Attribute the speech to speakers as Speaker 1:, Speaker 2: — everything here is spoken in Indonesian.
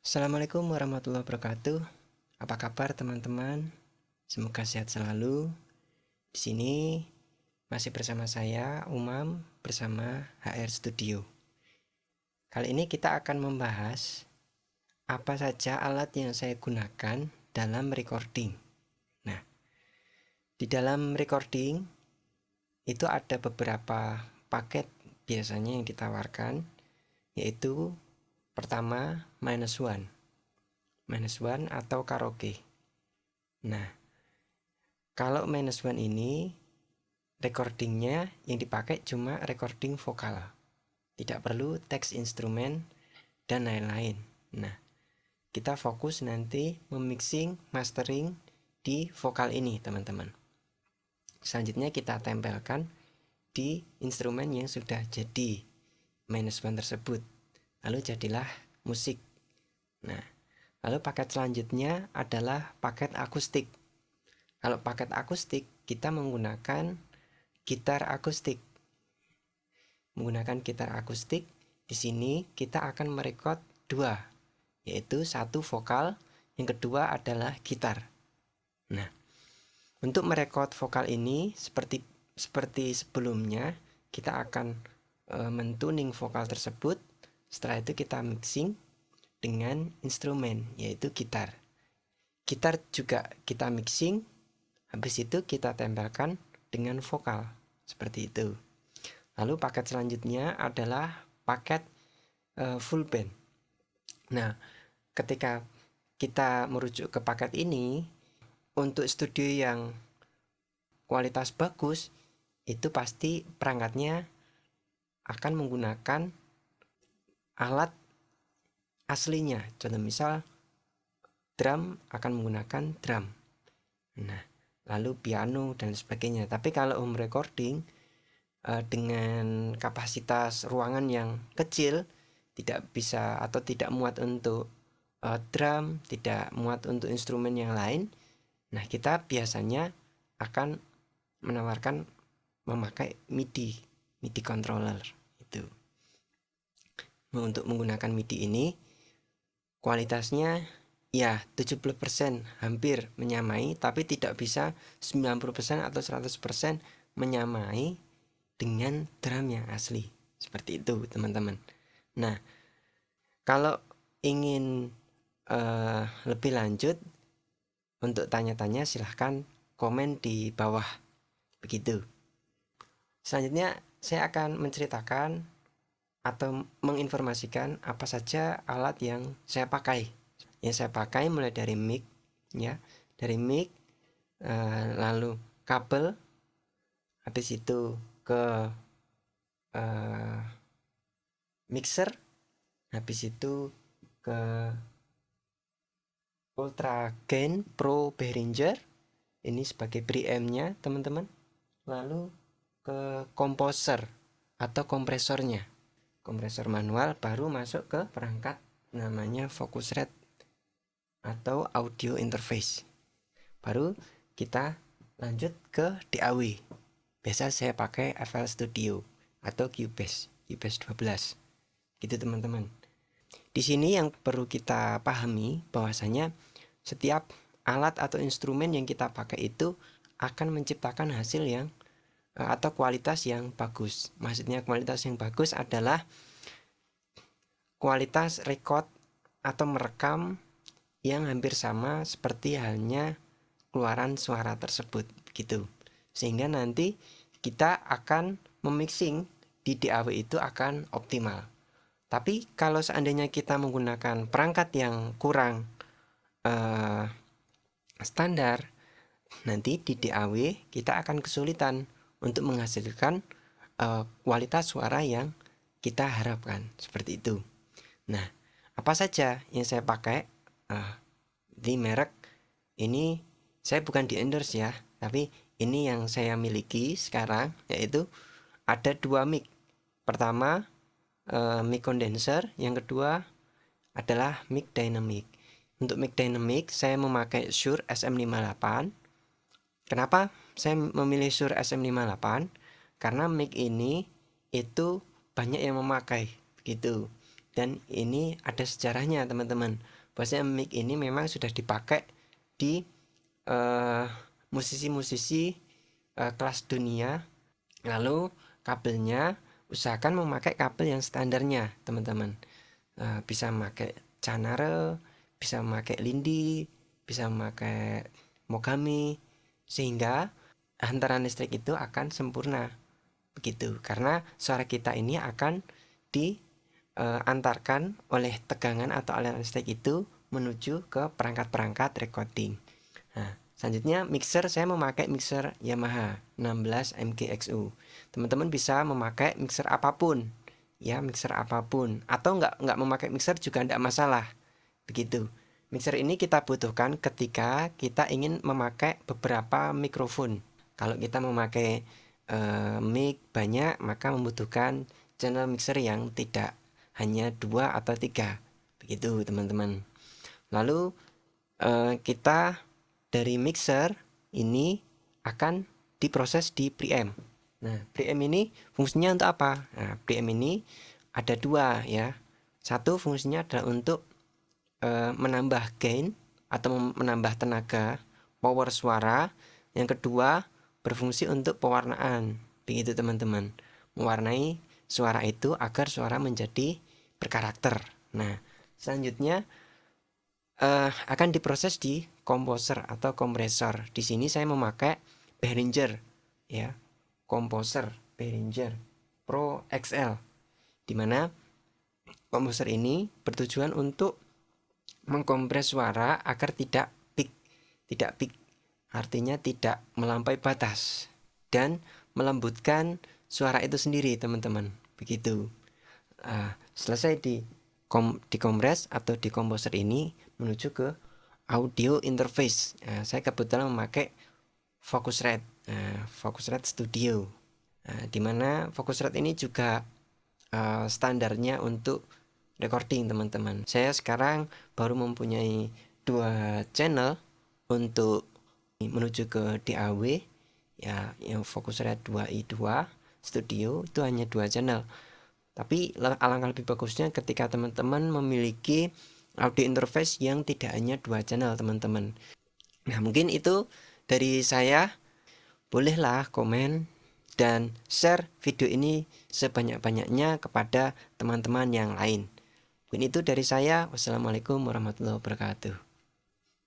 Speaker 1: Assalamualaikum warahmatullahi wabarakatuh. Apa kabar teman-teman? Semoga sehat selalu. Di sini masih bersama saya Umam bersama HR Studio. Kali ini kita akan membahas apa saja alat yang saya gunakan dalam recording. Nah, di dalam recording itu ada beberapa paket biasanya yang ditawarkan, yaitu pertama minus one atau karaoke. Nah, kalau minus one ini recordingnya yang dipakai cuma recording vokal, tidak perlu teks instrumen dan lain-lain. Nah, kita fokus nanti memixing, mastering di vokal ini teman-teman. Selanjutnya kita tempelkan di instrumen yang sudah jadi minus one tersebut, lalu jadilah musik. Nah, lalu paket selanjutnya adalah paket akustik. Kalau paket akustik kita menggunakan gitar akustik. Di sini kita akan merekod dua, yaitu satu vokal, yang kedua adalah gitar. Nah, untuk merekod vokal ini seperti sebelumnya, kita akan mentuning vokal tersebut. Setelah itu kita mixing dengan instrumen, yaitu gitar. Gitar juga kita mixing, habis itu kita tempelkan dengan vokal, seperti itu. Lalu paket selanjutnya adalah paket full band. Nah, ketika kita merujuk ke paket ini, untuk studio yang kualitas bagus, itu pasti perangkatnya akan menggunakan alat aslinya. Contoh misal, drum akan menggunakan drum. Nah, lalu piano dan sebagainya. Tapi kalau home recording dengan kapasitas ruangan yang kecil, tidak bisa atau tidak muat untuk drum, tidak muat untuk instrumen yang lain. Nah, kita biasanya akan menawarkan memakai MIDI controller itu. Untuk menggunakan MIDI ini kualitasnya ya 70% hampir menyamai, tapi tidak bisa 90% atau 100% menyamai dengan drum yang asli. Seperti itu teman-teman. Nah, kalau ingin lebih lanjut, untuk tanya-tanya silahkan komen di bawah. Begitu. Selanjutnya saya akan menceritakan atau menginformasikan apa saja alat yang saya pakai. Yang saya pakai mulai dari mic, ya, dari mic, lalu kabel, habis itu ke mixer, habis itu ke Ultra Gain Pro Behringer, ini sebagai preamp-nya teman-teman. Lalu ke komposer atau kompresornya, kompresor manual, baru masuk ke perangkat namanya Focusrite atau audio interface. Baru kita lanjut ke DAW. Biasa saya pakai FL Studio atau Cubase 12. Gitu teman-teman. Di sini yang perlu kita pahami bahwasanya setiap alat atau instrumen yang kita pakai itu akan menciptakan hasil yang atau kualitas yang bagus. Maksudnya kualitas yang bagus adalah kualitas record atau merekam yang hampir sama seperti halnya keluaran suara tersebut gitu. Sehingga nanti kita akan memixing di DAW itu akan optimal. Tapi kalau seandainya kita menggunakan perangkat yang kurang standar, nanti di DAW kita akan kesulitan untuk menghasilkan kualitas suara yang kita harapkan, seperti itu. Nah, apa saja yang saya pakai di merek ini, saya bukan di endorse ya, tapi ini yang saya miliki sekarang, yaitu ada dua mic. Pertama mic condenser, yang kedua adalah mic dynamic. Untuk mic dynamic saya memakai Shure SM58. Kenapa saya memilih Shure SM58? Karena mic ini itu banyak yang memakai gitu. dan ini ada sejarahnya teman-teman. Bahwasanya mic ini memang sudah dipakai di musisi-musisi kelas dunia. Lalu kabelnya usahakan memakai kabel yang standarnya teman-teman. Bisa memakai Canare, bisa memakai Lindi, bisa memakai Mogami, sehingga hantaran listrik itu akan sempurna begitu, karena suara kita ini akan diantarkan oleh tegangan atau aliran listrik itu menuju ke perangkat-perangkat recording. Nah, selanjutnya mixer, saya memakai mixer Yamaha 16 MGXU. Teman-teman bisa memakai mixer apapun, ya mixer apapun, atau nggak memakai mixer juga tidak masalah, begitu. Mixer ini kita butuhkan ketika kita ingin memakai beberapa mikrofon. Kalau kita memakai mic banyak, maka membutuhkan channel mixer yang tidak hanya 2 atau 3, begitu teman-teman. Lalu kita dari mixer ini akan diproses di preamp. Nah, preamp ini fungsinya untuk apa? Nah, preamp ini ada 2 ya. Satu fungsinya adalah untuk menambah gain atau menambah tenaga power suara. Yang kedua berfungsi untuk pewarnaan, begitu teman-teman, mewarnai suara itu agar suara menjadi berkarakter. Nah, selanjutnya akan diproses di komposer atau kompresor. Di sini saya memakai Behringer ya, komposer Behringer Pro XL, dimana komposer ini bertujuan untuk mengkompres suara agar tidak peak, artinya tidak melampaui batas, dan melembutkan suara itu sendiri teman-teman, begitu. Selesai dikompres atau dikomposer ini menuju ke audio interface. Saya kebetulan memakai Focusrite Studio, dimana Focusrite ini juga standarnya untuk recording teman-teman. Saya sekarang baru mempunyai 2 channel untuk menuju ke DAW ya, yang Focusrite 2i2 Studio itu hanya 2 channel. Tapi alangkah lebih bagusnya ketika teman-teman memiliki audio interface yang tidak hanya 2 channel teman-teman. Nah, mungkin itu dari saya. Bolehlah komen dan share video ini sebanyak-banyaknya kepada teman-teman yang lain. Mungkin itu dari saya. Wassalamualaikum warahmatullahi wabarakatuh.